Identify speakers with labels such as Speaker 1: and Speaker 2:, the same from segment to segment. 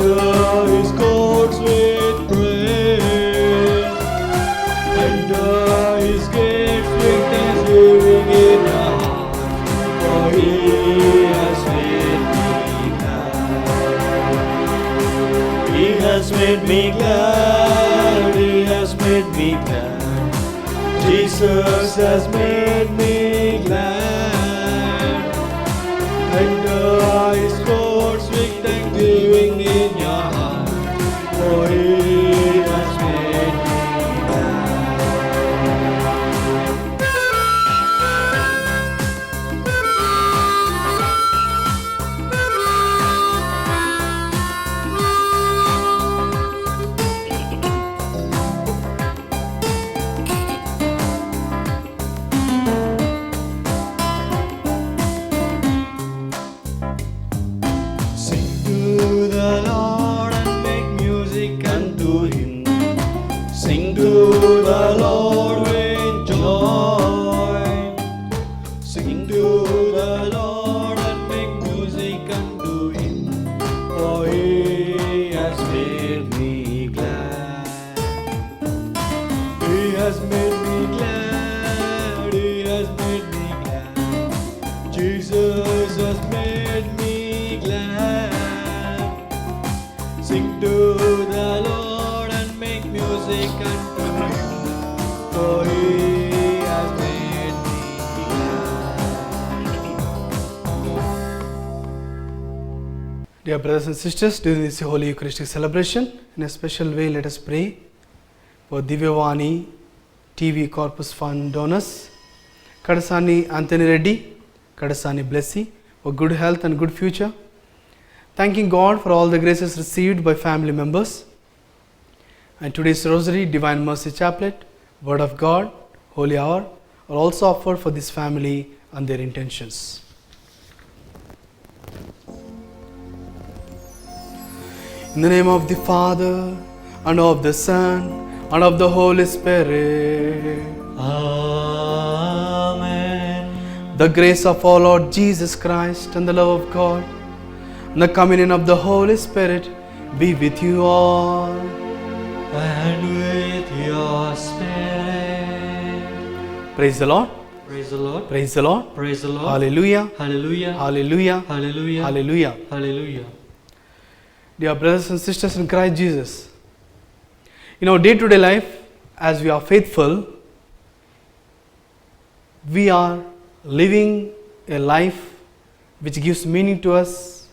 Speaker 1: Enter His courts with praise. Enter His gates with thanksgiving in our hearts, for He has made me glad. He has made me glad. He has made me glad. Jesus has made me glad. Enter His courts with thanksgiving in your heart, for He has made me Sing to the Lord and make music unto Him. Sing to the Lord with joy. Sing to the Lord and make music unto Him, for He has made me glad. He has made me glad. He has made me glad. Jesus has made me glad. Sing to the Lord and make music unto Him, for He has made me glad.
Speaker 2: Dear brothers and sisters, during this Holy Eucharistic celebration, in a special way, let us pray for Divyavani TV Corpus Fund donors, Kadasani Anthony Reddy, Kadasani Blessy, for good health and good future. Thanking God for all the graces received by family members. And today's Rosary, Divine Mercy Chaplet, Word of God, Holy Hour are also offered for this family and their intentions. In the name of the Father, and of the Son, and of the Holy Spirit.
Speaker 1: Amen.
Speaker 2: The grace of our Lord Jesus Christ and the love of God and the communion of the Holy Spirit be with you all.
Speaker 1: And with your spirit.
Speaker 2: Praise the Lord.
Speaker 1: Praise the Lord.
Speaker 2: Praise the Lord.
Speaker 1: Praise the Lord.
Speaker 2: Hallelujah.
Speaker 1: Hallelujah.
Speaker 2: Hallelujah.
Speaker 1: Hallelujah.
Speaker 2: Hallelujah.
Speaker 1: Hallelujah.
Speaker 2: Dear brothers and sisters in Christ Jesus, in our day-to-day life, as we are faithful, we are living a life which gives meaning to us,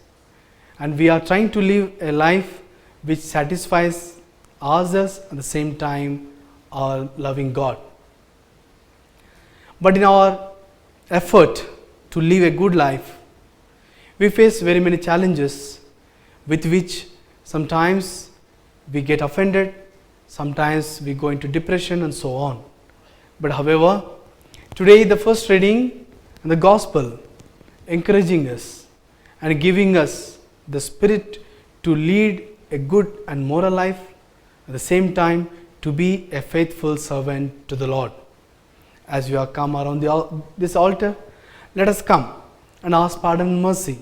Speaker 2: and we are trying to live a life which satisfies ourselves at the same time our loving God. But in our effort to live a good life, we face very many challenges with which sometimes we get offended, sometimes we go into depression and so on. But however, today the first reading and the Gospel encouraging us and giving us the spirit to lead a good and moral life, at the same time to be a faithful servant to the Lord. As we are come around this altar, let us come and ask pardon and mercy,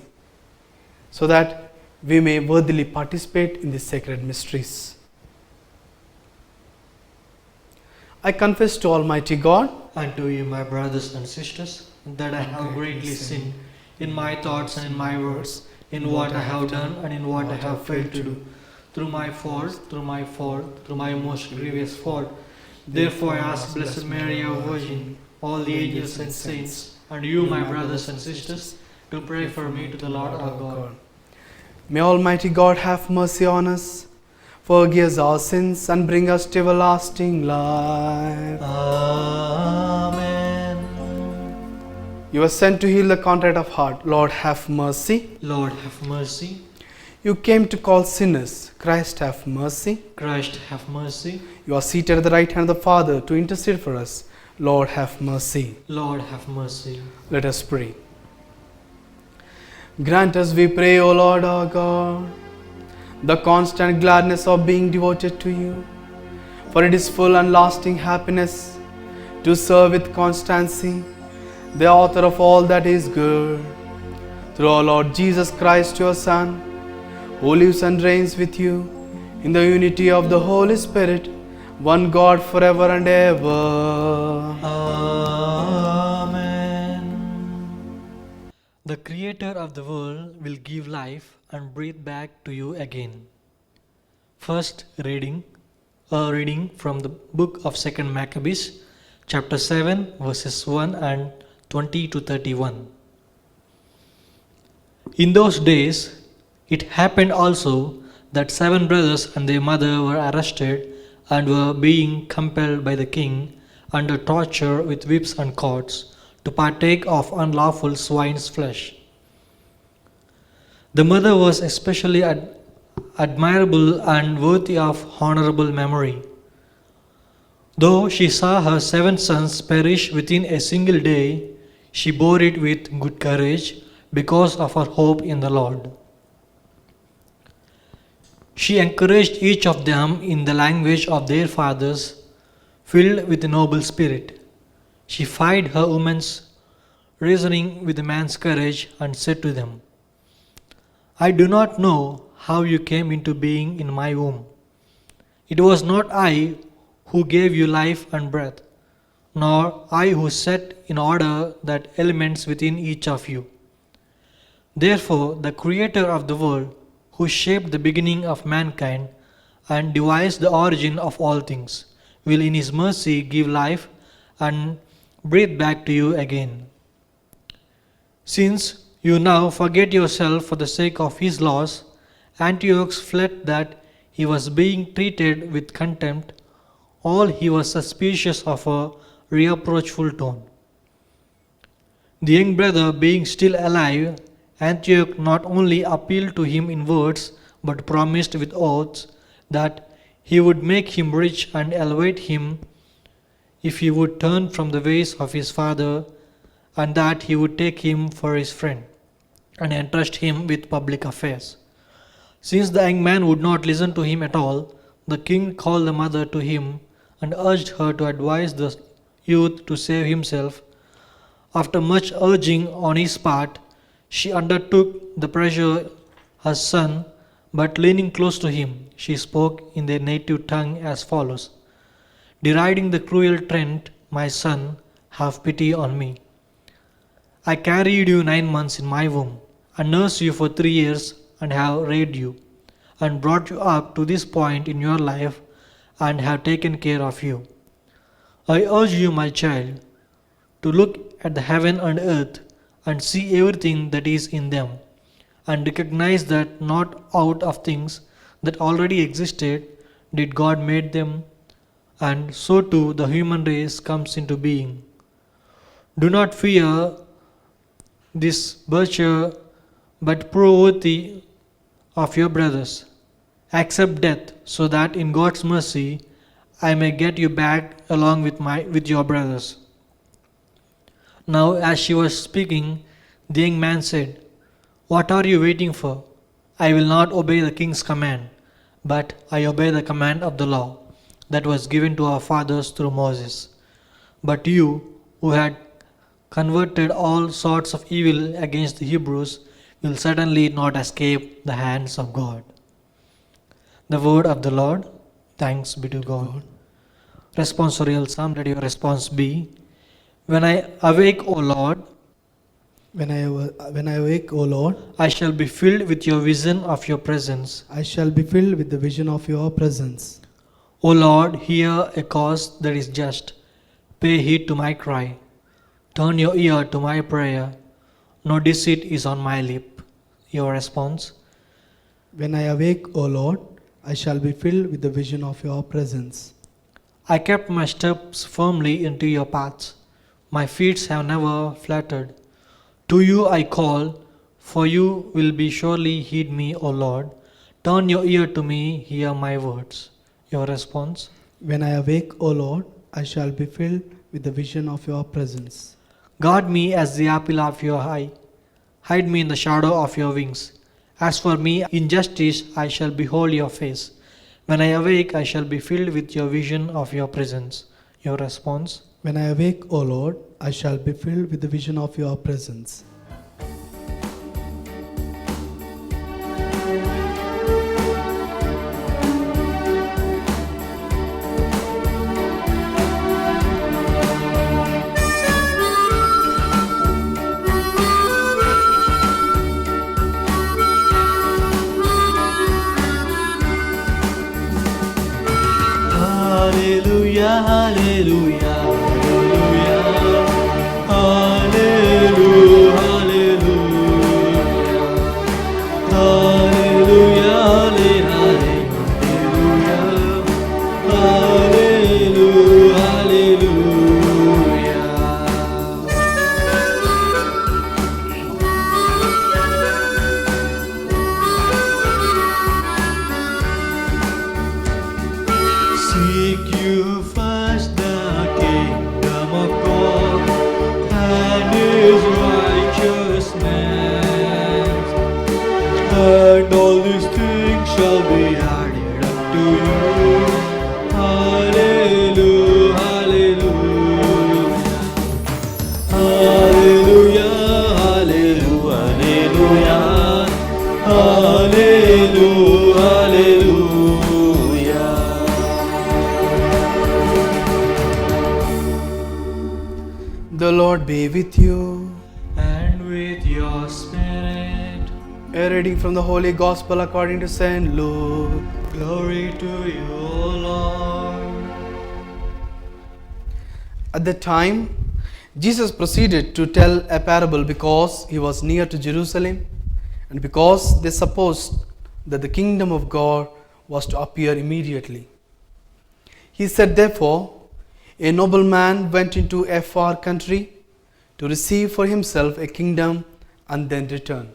Speaker 2: so that we may worthily participate in the sacred mysteries. I confess to Almighty God
Speaker 1: And to you, my brothers and sisters, that I have greatly sinned in my thoughts and in my words, in what I have done and in what I have failed to do, through my fault, through my most grievous fault. Therefore I ask Blessed Mary, our Virgin, all the angels and saints, and you, my brothers and sisters, to pray for me to the Lord our God.
Speaker 2: May Almighty God have mercy on us, forgive us our sins, and bring us to everlasting life.
Speaker 1: Amen.
Speaker 2: You were sent to heal the contrite of heart. Lord, have mercy.
Speaker 1: Lord, have mercy.
Speaker 2: You came to call sinners. Christ, have mercy.
Speaker 1: Christ, have mercy.
Speaker 2: You are seated at the right hand of the Father to intercede for us. Lord, have mercy.
Speaker 1: Lord, have mercy.
Speaker 2: Let us pray. Grant us, we pray, O Lord our God, the constant gladness of being devoted to you, for it is full and lasting happiness to serve with constancy the author of all that is good. Through our Lord Jesus Christ, your Son, who lives and reigns with you in the unity of the Holy Spirit, one God forever and ever.
Speaker 1: Amen. The Creator of the world will give life and breathe back to you again. First reading, a reading from the book of 2nd Maccabees, chapter 7, verses 1 and 20 to 31. In those days, it happened also that 7 brothers and their mother were arrested and were being compelled by the king under torture with whips and cords to partake of unlawful swine's flesh. The mother was especially admirable and worthy of honorable memory. Though she saw her 7 sons perish within a single day, she bore it with good courage because of her hope in the Lord. She encouraged each of them in the language of their fathers, filled with a noble spirit. She fied her women's reasoning with a man's courage and said to them, I do not know how you came into being in my womb. It was not I who gave you life and breath, nor I who set in order the elements within each of you. Therefore, the Creator of the world, who shaped the beginning of mankind and devised the origin of all things, will in His mercy give life and breathe back to you again. Since you now forget yourself for the sake of His laws, Antiochus fled that he was being treated with contempt. All he was suspicious of a reproachful tone. The young brother being still alive, Antiochus not only appealed to him in words, but promised with oaths that he would make him rich and elevate him if he would turn from the ways of his father, and that he would take him for his friend and entrust him with public affairs. Since the young man would not listen to him at all, the king called the mother to him and urged her to advise the youth to save himself. After much urging on his part, she undertook the pressure her son, but leaning close to him, she spoke in their native tongue as follows: Deriding the cruel trend, my son, have pity on me. I carried you 9 months in my womb, and nursed you for 3 years, and have reared you, and brought you up to this point in your life, and have taken care of you. I urge you, my child, to look at the heaven and earth, and see everything that is in them, and recognize that not out of things that already existed did God made them, and so too the human race comes into being. Do not fear this virtue, but prove worthy of your brothers. Accept death, so that in God's mercy I may get you back along with your brothers. Now as she was speaking, the young man said, What are you waiting for? I will not obey the king's command, but I obey the command of the law that was given to our fathers through Moses. But you, who had converted all sorts of evil against the Hebrews, will certainly not escape the hands of God. The word of the Lord. Thanks be to God. Responsorial Psalm. Let your response be: When I awake, O Lord,
Speaker 2: When I awake, O Lord,
Speaker 1: I shall be filled with your vision of your presence.
Speaker 2: I shall be filled with the vision of your presence.
Speaker 1: O Lord, hear a cause that is just. Pay heed to my cry. Turn your ear to my prayer. No deceit is on my lip. Your response:
Speaker 2: When I awake, O Lord, I shall be filled with the vision of your presence.
Speaker 1: I kept my steps firmly into your paths. My feet have never fluttered. To you I call, for you will be surely heed me, O Lord. Turn your ear to me, hear my words. Your response:
Speaker 2: When I awake, O Lord, I shall be filled with the vision of your presence.
Speaker 1: Guard me as the apple of your eye. Hide me in the shadow of your wings. As for me, in justice I shall behold your face. When I awake, I shall be filled with your vision of your presence. Your response:
Speaker 2: When I awake, O Lord, I shall be filled with the vision of your presence.
Speaker 1: and all these things shall be added unto you. Hallelujah, hallelujah, hallelujah, hallelujah, hallelujah, hallelujah.
Speaker 2: The Lord be with you.
Speaker 1: And with your spirit,
Speaker 2: A reading from the Holy Gospel according to St. Luke.
Speaker 1: glory to you, O Lord.
Speaker 2: At that time, Jesus proceeded to tell a parable because he was near to Jerusalem and because they supposed that the kingdom of God was to appear immediately. He said, therefore, a nobleman went into a far country to receive for himself a kingdom and then return.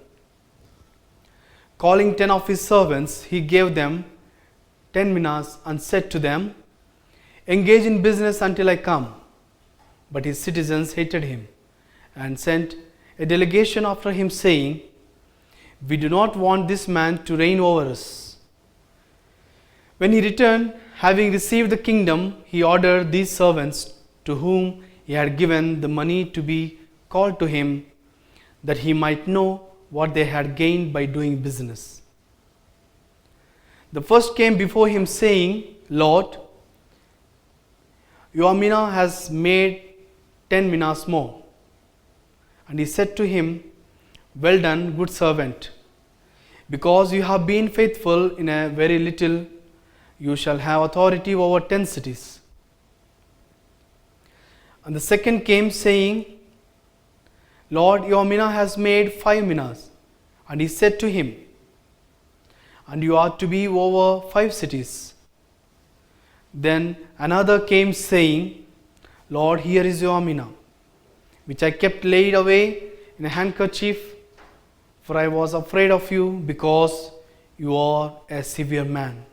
Speaker 2: Calling 10 of his servants, he gave them 10 minas and said to them, engage in business until I come. But his citizens hated him and sent a delegation after him, saying, we do not want this man to reign over us. When he returned, having received the kingdom, he ordered these servants to whom he had given the money to be called to him, that he might know what they had gained by doing business. The first came before him, saying, Lord, your mina has made 10 minas more. And he said to him, well done, good servant. Because you have been faithful in a very little, you shall have authority over 10 cities. And the second came, saying, Lord, your mina has made 5 minas. And he said to him, and you are to be over 5 cities. Then another came, saying, Lord, here is your mina, which I kept laid away in a handkerchief, for I was afraid of you, because you are a severe man.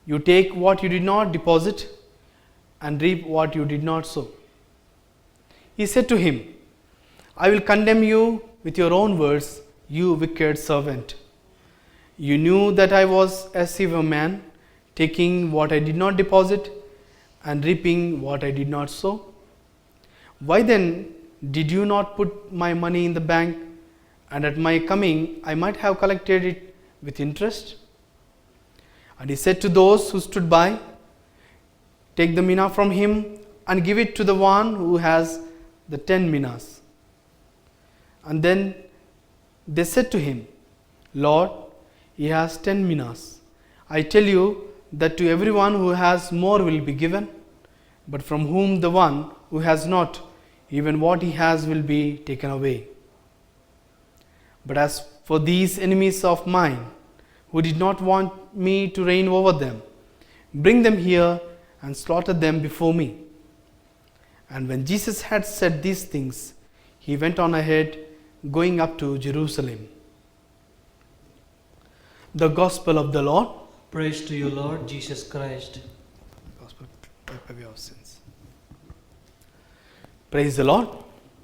Speaker 2: You take what you did not deposit and reap what you did not sow. He said to him, I will condemn you with your own words, you wicked servant. You knew that I was a severe man, taking what I did not deposit and reaping what I did not sow. Why then did you not put my money in the bank, and at my coming I might have collected it with interest? And he said to those who stood by, take the mina from him and give it to the one who has the 10 minas. And then they said to him, Lord, he has 10 minas. I tell you that to everyone who has more will be given, but from whom the one who has not, even what he has will be taken away. But as for these enemies of mine, who did not want me to reign over them, bring them here and slaughter them before me. And when Jesus had said these things, he went on ahead, going up to Jerusalem. The Gospel of the Lord.
Speaker 1: Praise to you, Lord Jesus Christ.
Speaker 2: Gospel, wipe away our sins. Praise the Lord.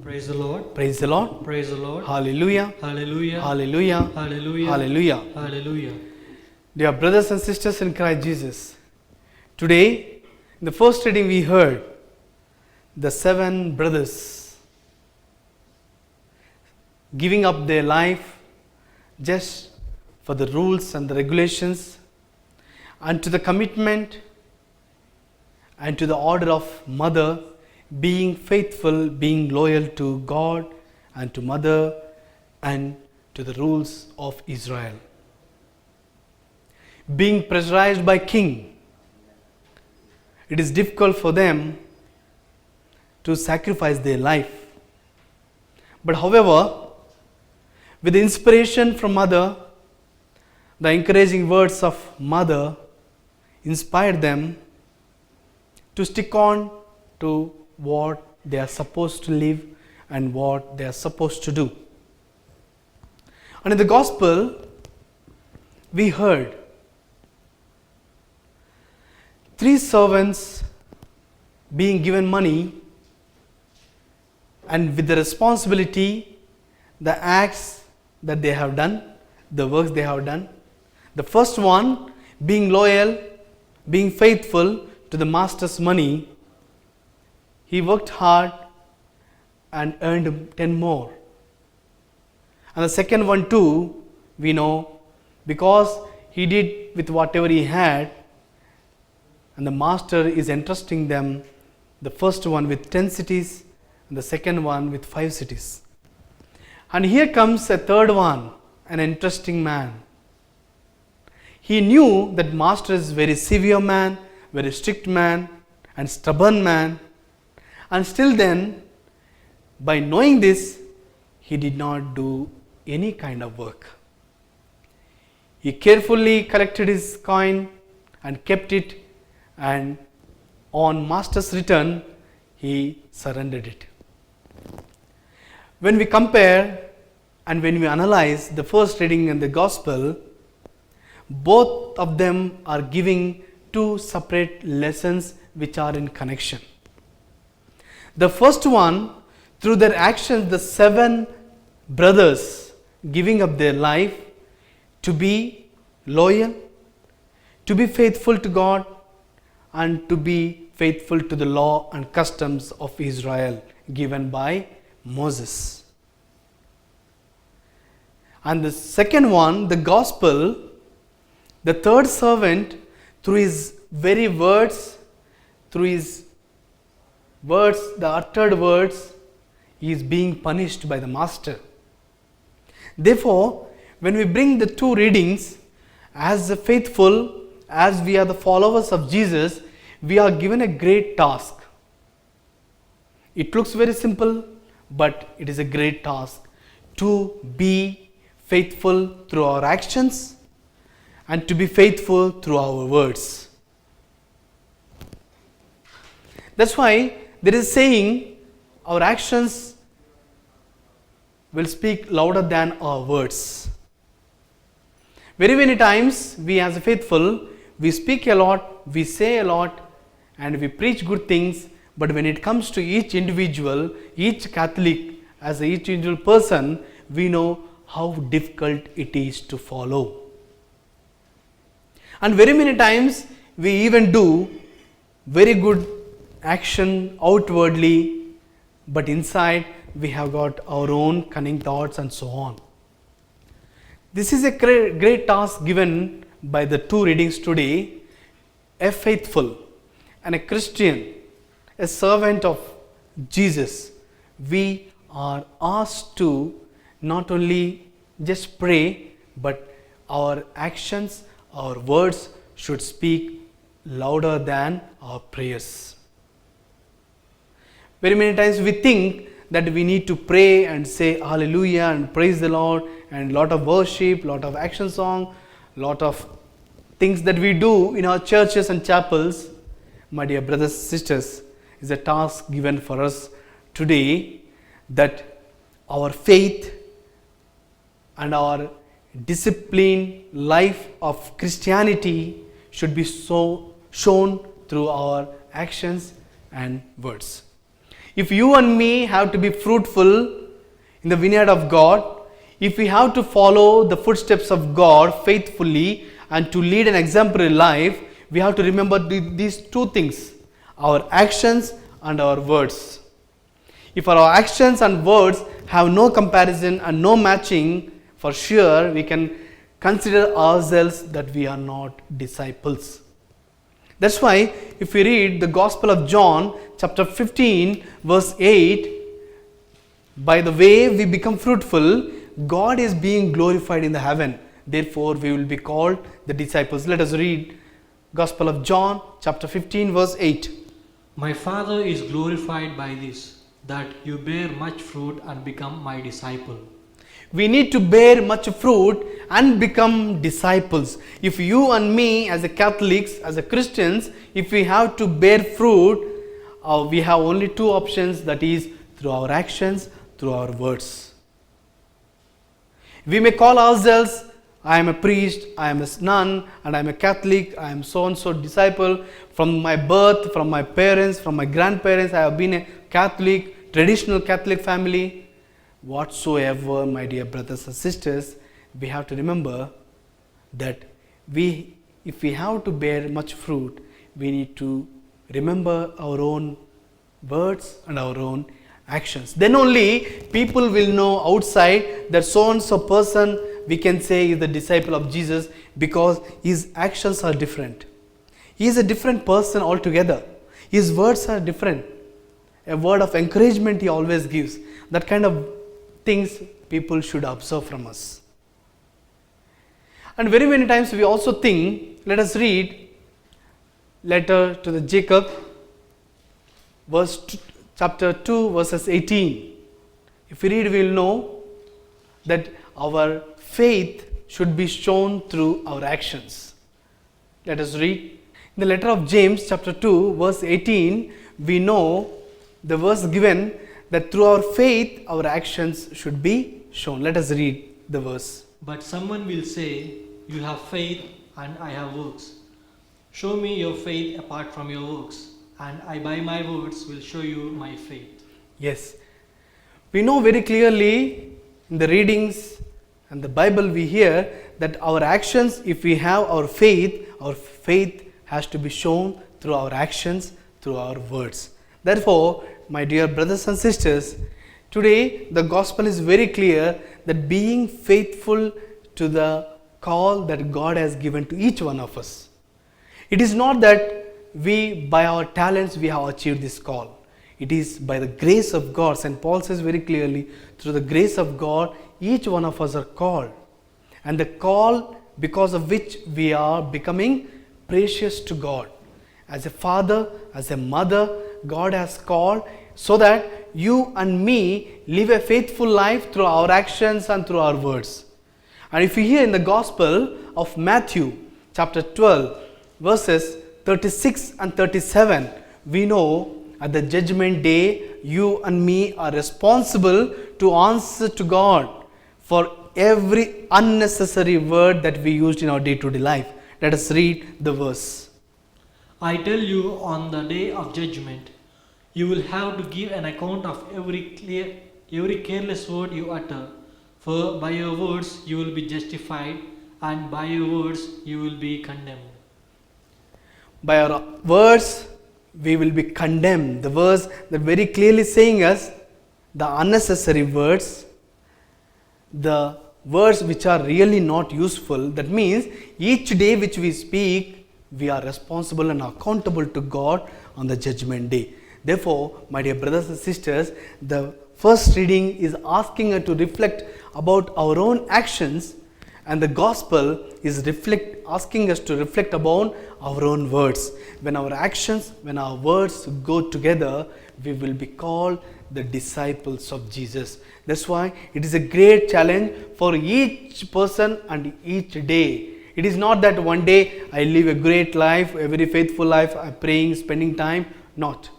Speaker 1: Praise the Lord.
Speaker 2: Praise the Lord.
Speaker 1: Praise the Lord.
Speaker 2: Hallelujah.
Speaker 1: Hallelujah.
Speaker 2: Hallelujah.
Speaker 1: Hallelujah.
Speaker 2: Hallelujah.
Speaker 1: Hallelujah.
Speaker 2: Dear brothers and sisters in Christ Jesus, today, in the first reading we heard the 7 brothers giving up their life just for the rules and the regulations, and to the commitment and to the order of mother, being faithful, being loyal to God and to mother and to the rules of Israel. Being pressurized by king, it is difficult for them to sacrifice their life. But however, with the inspiration from mother, the encouraging words of mother inspired them to stick on to what they are supposed to live and what they are supposed to do. And in the Gospel, we heard 3 servants being given money, and with the responsibility, the acts that they have done, the works they have done. The first one, being loyal, being faithful to the master's money. He worked hard and earned 10 more. And the second one too, we know, because he did with whatever he had, and the master is entrusting them, the first one with 10 cities and the second one with 5 cities. And here comes a third one, an interesting man. He knew that master is very severe man, very strict man and stubborn man, and still then, by knowing this, he did not do any kind of work. He carefully collected his coin and kept it, and on master's return, he surrendered it. When we compare and when we analyze the first reading in the gospel, both of them are giving two separate lessons which are in connection. The first one, through their actions, the 7 brothers giving up their life to be loyal, to be faithful to God, and to be faithful to the law and customs of Israel given by Moses. And the second one, the gospel, the third servant, through his very words, the uttered words, he is being punished by the master. Therefore, when we bring the two readings, as the faithful, as we are the followers of Jesus, we are given a great task. It looks very simple, but it is a great task to be faithful through our actions and to be faithful through our words. That's why there is saying our actions will speak louder than our words. Very many times we as a faithful, we speak a lot, we say a lot, and we preach good things, but when it comes to each individual, each Catholic, as each individual person, we know how difficult it is to follow. And very many times we even do very good action outwardly, but inside we have got our own cunning thoughts and so on. This is a great task given by the two readings today. A faithful and a Christian, a servant of Jesus, we are asked to not only just pray, but our actions, our words should speak louder than our prayers. Very many times we think that we need to pray and say hallelujah and praise the Lord, and lot of worship, lot of action song, lot of things that we do in our churches and chapels. My dear brothers and sisters, is a task given for us today, that our faith and our disciplined life of Christianity should be so shown through our actions and words. If you and me have to be fruitful in the vineyard of God, if we have to follow the footsteps of God faithfully and to lead an exemplary life, we have to remember these two things, our actions and our words. If our actions and words have no comparison and no matching, for sure we can consider ourselves that we are not disciples. That's why if we read the Gospel of John chapter 15 verse 8, by the way we become fruitful, God is being glorified in the heaven. Therefore we will be called the disciples. Let us read Gospel of John chapter 15 verse 8.
Speaker 1: My Father is glorified by this, that you bear much fruit and become my disciple.
Speaker 2: We need to bear much fruit and become disciples. If you and me as a Catholics, as a Christians, if we have to bear fruit, we have only two options, that is through our actions, through our words. We may call ourselves, I am a priest, I am a nun, and I am a Catholic, I am so and so disciple. From my birth, from my parents, from my grandparents, I have been a Catholic, traditional Catholic family. Whatsoever, my dear brothers and sisters, we have to remember that if we have to bear much fruit, we need to remember our own words and our own actions. Then only people will know outside that so and so person we can say is the disciple of Jesus, because his actions are different. He is a different person altogether. His words are different. A word of encouragement he always gives. That kind of things people should observe from us. And very many times we also think, let us read letter to the Jacob, chapter 2 verses 18. If we read, we will know that our faith should be shown through our actions. Let us read. In the letter of James chapter 2 verse 18, we know the verse given that through our faith our actions should be shown. Let us read the verse.
Speaker 1: But someone will say, you have faith and I have works. Show me your faith apart from your works, and I by my words will show you my faith.
Speaker 2: Yes, we know very clearly in the readings and the Bible we hear that our actions, if we have our faith has to be shown through our actions, through our words. Therefore, my dear brothers and sisters, today the gospel is very clear that being faithful to the call that God has given to each one of us. It is not that we by our talents we have achieved this call. It is by the grace of God. St. Paul says very clearly, through the grace of God, each one of us are called. And the call because of which we are becoming precious to God. As a father, as a mother, God has called so that you and me live a faithful life through our actions and through our words. And if you hear in the Gospel of Matthew chapter 12 verses 36 and 37, we know at the judgment day you and me are responsible to answer to God for every unnecessary word that we used in our day-to-day life. Let us read the verse.
Speaker 1: I tell you, on the day of judgment, you will have to give an account of every careless word you utter. For by your words you will be justified, and by your words you will be condemned.
Speaker 2: By our words we will be condemned. The verse that very clearly saying us the unnecessary words, the words which are really not useful. That means each day which we speak, we are responsible and accountable to God on the judgment day. Therefore, my dear brothers and sisters, the first reading is asking us to reflect about our own actions, and the gospel is asking us to reflect about our own words. When our actions, when our words go together, we will be called the disciples of Jesus. That's why it is a great challenge for each person and each day. It is not that one day I live a great life, a very faithful life, I'm praying, spending time. Not.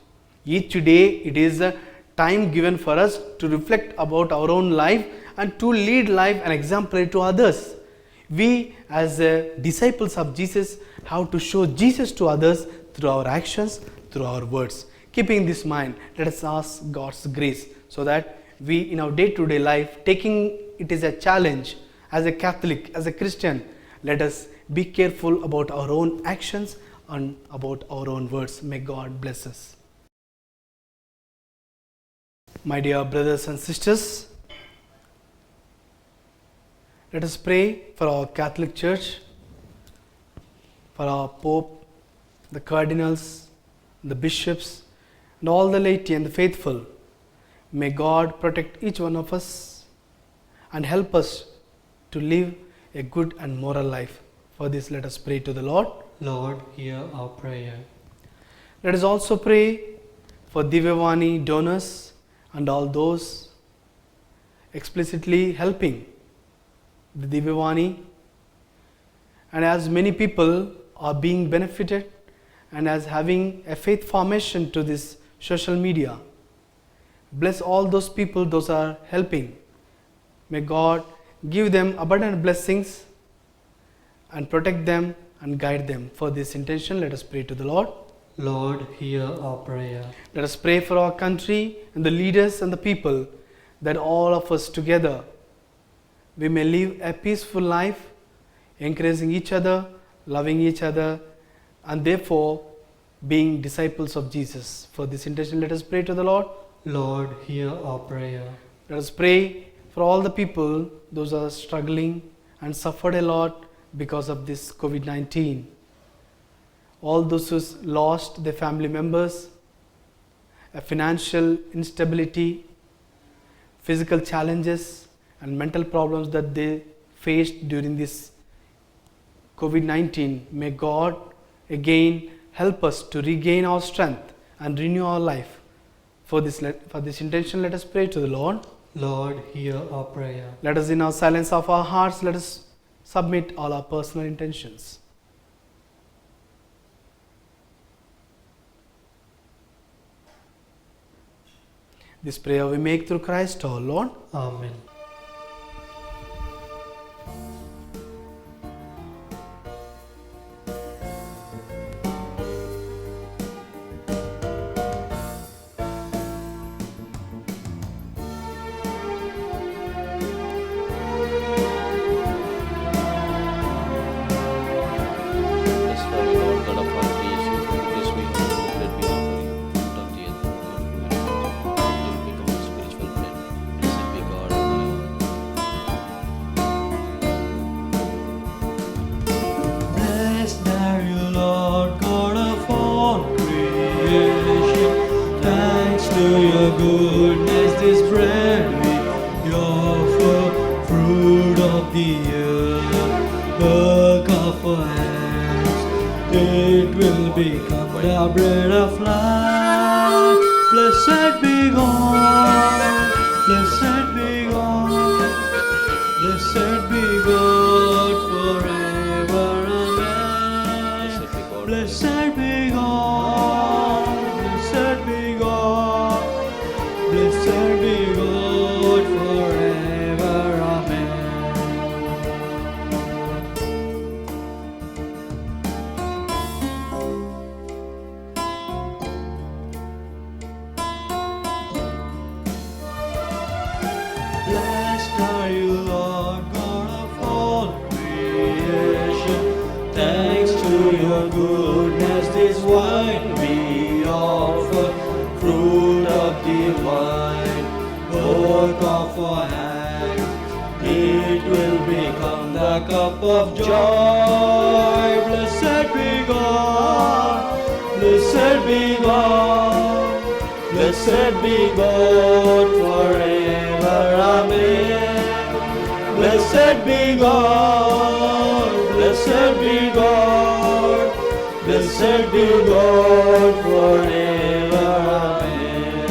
Speaker 2: Each day it is a time given for us to reflect about our own life and to lead life and exemplary to others. We as disciples of Jesus have to show Jesus to others through our actions, through our words. Keeping this in mind, let us ask God's grace so that we in our day-to-day life, taking it as a challenge as a Catholic, as a Christian, let us be careful about our own actions and about our own words. May God bless us. My dear brothers and sisters, let us pray for our Catholic Church, for our Pope, the cardinals, the bishops, and all the laity and the faithful. May God protect each one of us and help us to live a good and moral life. For this, let us pray to the Lord.
Speaker 1: Lord, hear our prayer.
Speaker 2: Let us also pray for Divyavani donors and all those explicitly helping the Divyavani, and as many people are being benefited and as having a faith formation to this social media. Bless all those people, those are helping. May God give them abundant blessings and protect them and guide them. For this intention, let us pray to the Lord.
Speaker 1: Lord, hear our prayer.
Speaker 2: Let us pray for our country and the leaders and the people, that all of us together we may live a peaceful life, encouraging each other, loving each other, and therefore being disciples of Jesus. For this intention, let us pray to the Lord.
Speaker 1: Lord, hear our prayer.
Speaker 2: Let us pray for all the people, those who are struggling and suffered a lot because of this COVID-19. All those who lost their family members, a financial instability, physical challenges and mental problems that they faced during this COVID-19. May God again help us to regain our strength and renew our life. For this intention, let us pray to the Lord.
Speaker 1: Lord, hear our prayer.
Speaker 2: Let us, in our silence of our hearts, let us submit all our personal intentions. This prayer we make through Christ our Lord.
Speaker 1: Amen.
Speaker 3: Blessed are you, Lord God of all creation. This we offer, let me offer you. Fruit of the earth, you will become a spiritual bread. Blessed be God forever.
Speaker 1: Blessed are you, Lord God of all creation. Thanks to your goodness, this bread we offer. Fruit of the earth, work of our hands. It will become the bread of life. Blessed be God. Blessed be God. Blessed be God forever. Amen.
Speaker 3: Blessed be God.
Speaker 1: Blessed be God. Blessed be God. Blessed be God forever. Amen. Blessed are you, Lord God of all creation. Thanks to your goodness, this wine we offer. Fruit of the vine, work of our hands. It will become the cup of joy. Blessed be God. Blessed be God. Blessed be God forever. Amen. Blessed be God. Blessed be God. Blessed be God forever. Amen.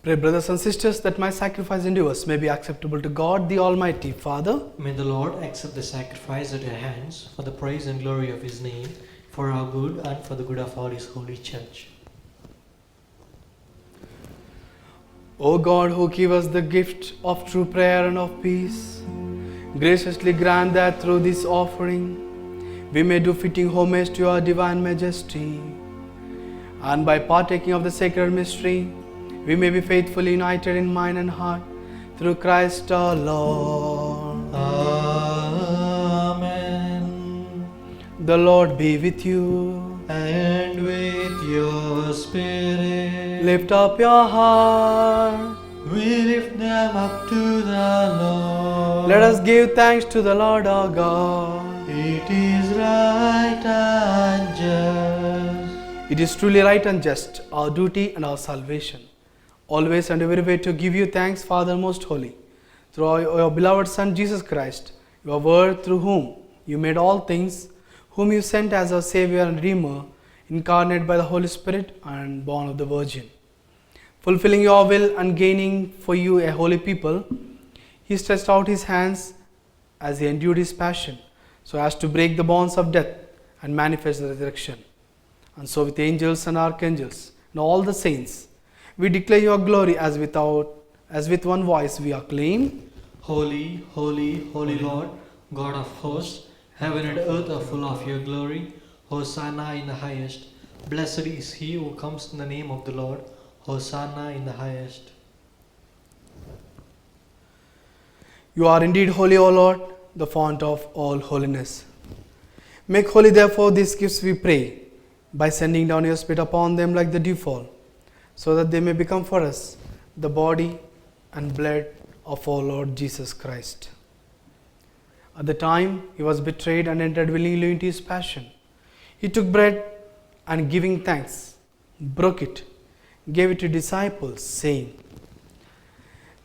Speaker 2: Pray, brothers and sisters, that my sacrifice and yours may be acceptable to God, the Almighty Father.
Speaker 1: May the Lord accept the sacrifice at your hands for the praise and glory of His name, for our good and for the good of all His holy church.
Speaker 2: O God, who give us the gift of true prayer and of peace, graciously grant that through this offering we may do fitting homage to your divine majesty, and by partaking of the sacred mystery we may be faithfully united in mind and heart through Christ our Lord.
Speaker 1: Amen.
Speaker 2: The Lord be with you.
Speaker 1: And with your spirit,
Speaker 2: Lift up your heart.
Speaker 1: we lift them up to the Lord.
Speaker 2: Let us give thanks to the Lord our God.
Speaker 1: It is right and just.
Speaker 2: It is truly right and just, our duty and our salvation, always and everywhere to give you thanks, Father most holy, through your beloved Son Jesus Christ, your word through whom you made all things, whom you sent as our Savior and Redeemer, incarnate by the Holy Spirit and born of the Virgin. Fulfilling your will and gaining for you a holy people, he stretched out his hands as he endured his passion, so as to break the bonds of death and manifest the resurrection. And so with angels and archangels and all the saints, we declare your glory as with one voice we acclaim.
Speaker 1: Holy, holy, holy Lord, God of hosts, heaven and earth are full of your glory. Hosanna in the highest. Blessed is he who comes in the name of the Lord. Hosanna in the highest.
Speaker 2: You are indeed holy, O Lord, the fount of all holiness. Make holy, therefore, these gifts, we pray, by sending down your Spirit upon them like the dewfall, so that they may become for us the body and blood of our Lord Jesus Christ. At the time he was betrayed and entered willingly into his passion, he took bread and giving thanks, broke it, gave it to disciples, saying,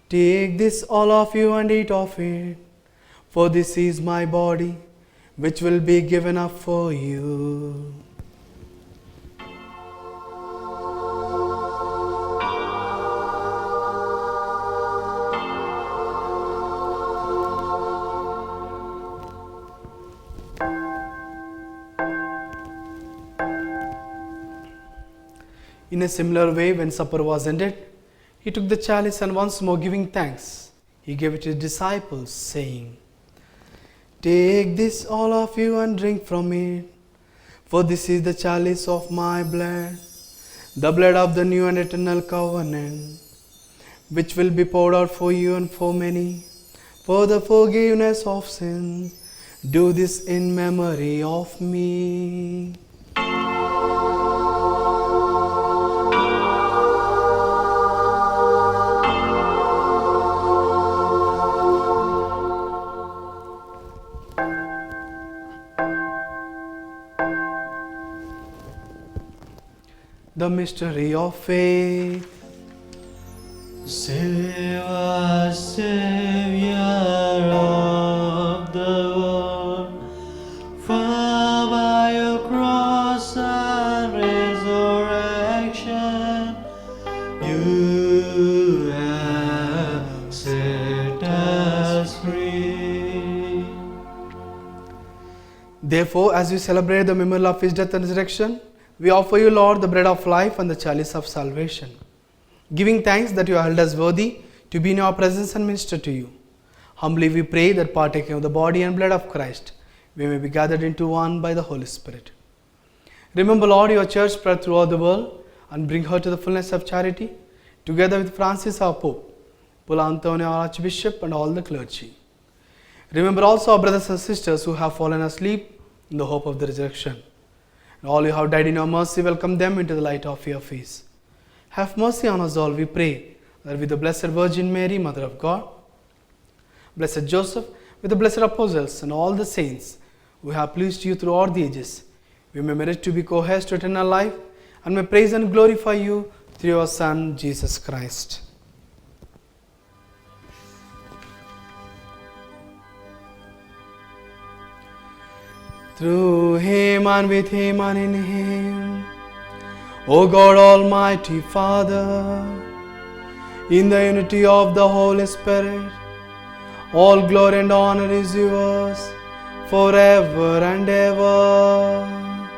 Speaker 2: "Take this, all of you, and eat of it, for this is my body, which will be given up for you." In a similar way, when supper was ended, he took the chalice and once more giving thanks, he gave it to his disciples, saying, "Take this, all of you, and drink from it, for this is the chalice of my blood, the blood of the new and eternal covenant, which will be poured out for you and for many, for the forgiveness of sins. Do this in memory of me." The mystery of faith.
Speaker 1: Save us, Savior of the world, for by your cross and resurrection, you have set us free.
Speaker 2: Therefore, as we celebrate the memorial of his death and resurrection, we offer you, Lord, the bread of life and the chalice of salvation, giving thanks that you have held us worthy to be in your presence and minister to you. Humbly we pray that, partaking of the body and blood of Christ, we may be gathered into one by the Holy Spirit. Remember, Lord, your church spread throughout the world and bring her to the fullness of charity, together with Francis our Pope, Paul Antonio our Archbishop, and all the clergy. Remember also our brothers and sisters who have fallen asleep in the hope of the resurrection. And all who have died in your mercy, welcome them into the light of your face. Have mercy on us all, we pray, that with the Blessed Virgin Mary, Mother of God, Blessed Joseph, with the blessed apostles and all the saints who have pleased you throughout the ages, we may merit to be co-heirs to eternal life and may praise and glorify you through your Son, Jesus Christ. Through him and with him and in him, O God Almighty Father, in the unity of the Holy Spirit, all glory and honor is yours forever and ever.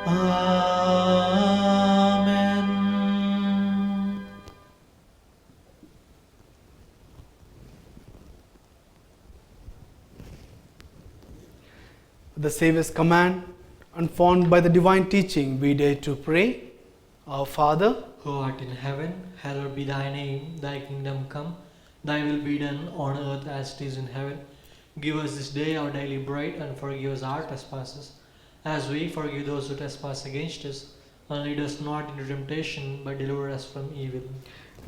Speaker 1: Amen.
Speaker 2: The Saviour's command, and formed by the divine teaching, we dare to pray. Our Father,
Speaker 1: Who art in heaven, hallowed be thy name, thy kingdom come, thy will be done on earth as it is in heaven. Give us this day our daily bread, and forgive us our trespasses, as we forgive those who trespass against us. And lead us not into temptation, but deliver us from evil.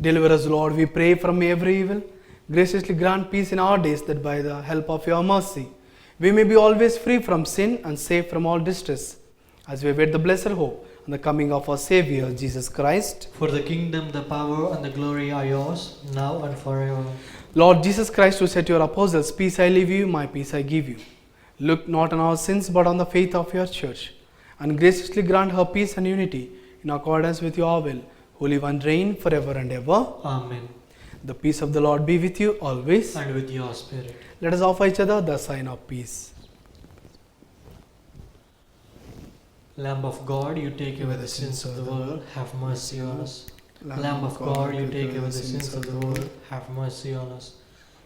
Speaker 2: deliver us, Lord, we pray, from every evil. Graciously grant peace in our days, that by the help of your mercy, we may be always free from sin and safe from all distress, as we await the blessed hope and the coming of our Saviour, Jesus Christ.
Speaker 1: For the kingdom, the power, and the glory are yours, now and forever.
Speaker 2: Lord Jesus Christ, who said to your apostles, "Peace I leave you, my peace I give you," look not on our sins, but on the faith of your church, and graciously grant her peace and unity in accordance with your will, who live and reign forever and ever.
Speaker 1: Amen.
Speaker 2: The peace of the Lord be with you always.
Speaker 1: And with your spirit.
Speaker 2: Let us offer each other the sign of peace.
Speaker 1: Lamb of God, you take away the sins of the world, have mercy on us. Lamb of God, you take away the sins of the world, have mercy on us.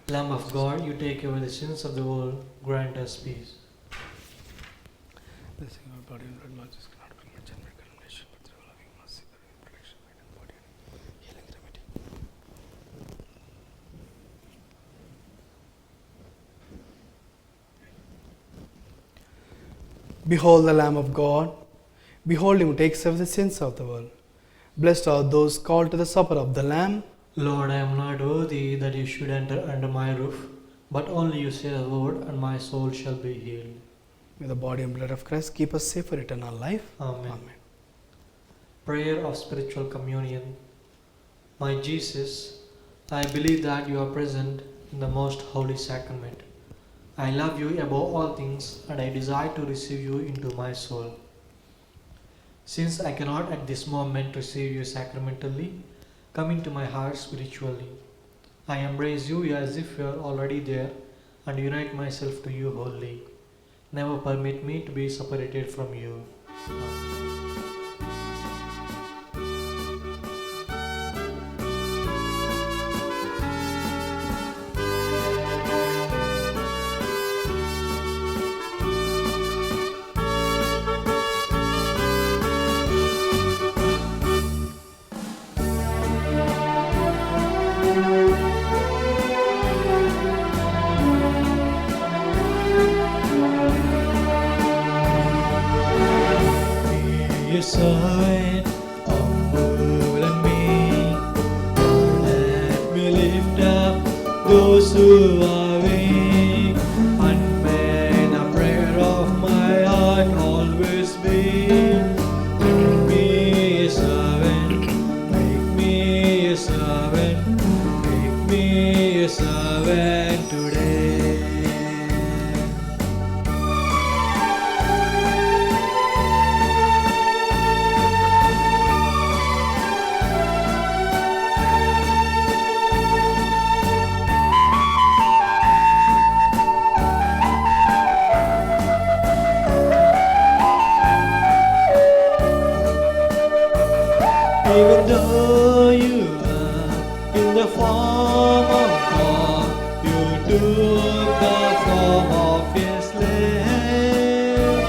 Speaker 1: Lamb of God, you take away the sins of the world, grant us peace.
Speaker 2: Blessing our body and blood, Lord Jesus, cannot bring much and make condemnation, but through loving mercy, the protection, light and body, and healing remedy. Behold the Lamb of God. Behold him who takes away the sins of the world. Blessed are those called to the supper of the Lamb.
Speaker 1: Lord, I am not worthy that you should enter under my roof, but only you say a word, and my soul shall be healed.
Speaker 2: May the body and blood of Christ keep us safe for eternal life.
Speaker 1: Amen.
Speaker 2: Amen.
Speaker 1: Prayer of spiritual communion. My Jesus, I believe that you are present in the most holy sacrament. I love you above all things, and I desire to receive you into my soul. Since I cannot at this moment receive you sacramentally, come into my heart spiritually. I embrace you as if you are already there and unite myself to you wholly. Never permit me to be separated from you. Amen. Side, humble and meek, let me lift up those who are weak, and may the prayer of my heart always be, make me a servant, make me a servant, make me a servant today. Even though you are in the form of God, you took the form of a slave.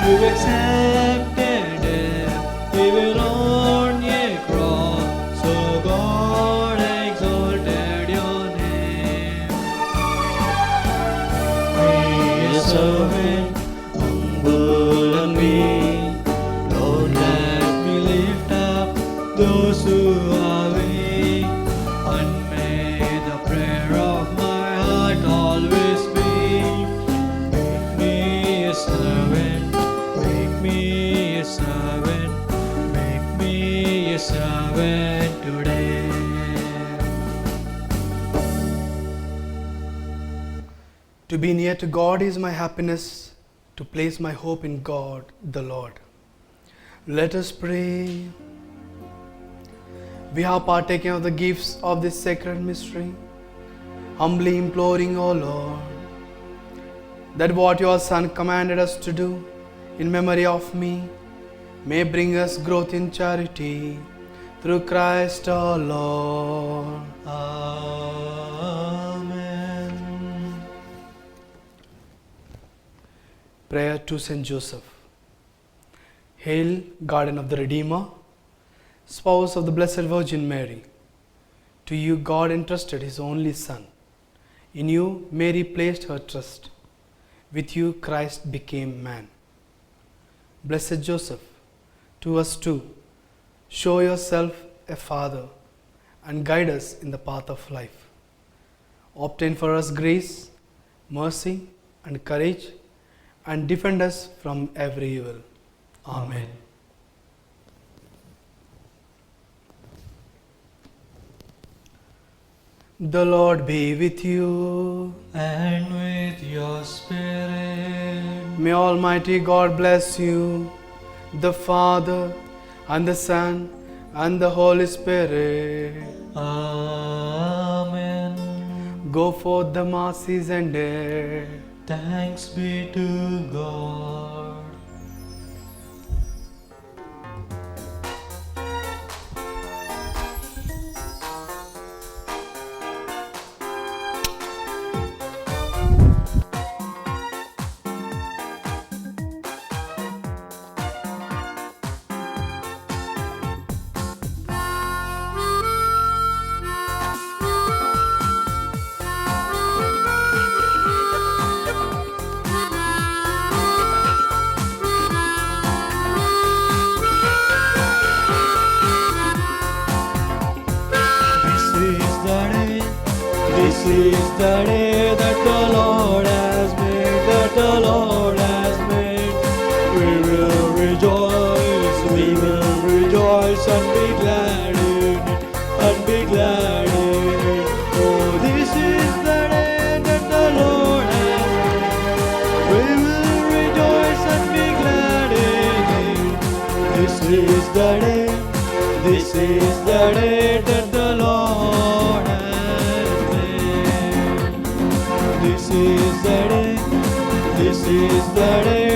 Speaker 1: You accepted death even on a cross, so God exalted your name. Be a servant, humble and meek. Lord, let me lift up those who are weak, and may the prayer of my heart always be, make me a servant, make me a servant, make me a servant today.
Speaker 2: To be near to God is my happiness, to place my hope in God the Lord. Let us pray. We have partaken of the gifts of this sacred mystery, humbly imploring, O Lord, that what your Son commanded us to do in memory of me may bring us growth in charity through Christ our Lord.
Speaker 1: Amen.
Speaker 2: Prayer to Saint Joseph. Hail, Garden of the Redeemer, spouse of the Blessed Virgin Mary. To you God entrusted His only Son. In you Mary placed her trust. With you Christ became man. Blessed Joseph, to us too, show yourself a father and guide us in the path of life. Obtain for us grace, mercy and courage, and defend us from every evil. Amen. The Lord be with you.
Speaker 1: And with your spirit.
Speaker 2: May Almighty God bless you, the Father, and the Son, and the Holy Spirit.
Speaker 1: Amen.
Speaker 2: Go forth, the Mass is ended.
Speaker 1: Thanks be to God. This is the day that the Lord has made, that the Lord has made. We will rejoice and be glad in it, and be glad in it. Oh, this is the day that the Lord has made. We will rejoice and be glad in it. This is the day, this is the day that the Lord has made. This is the day, this is the day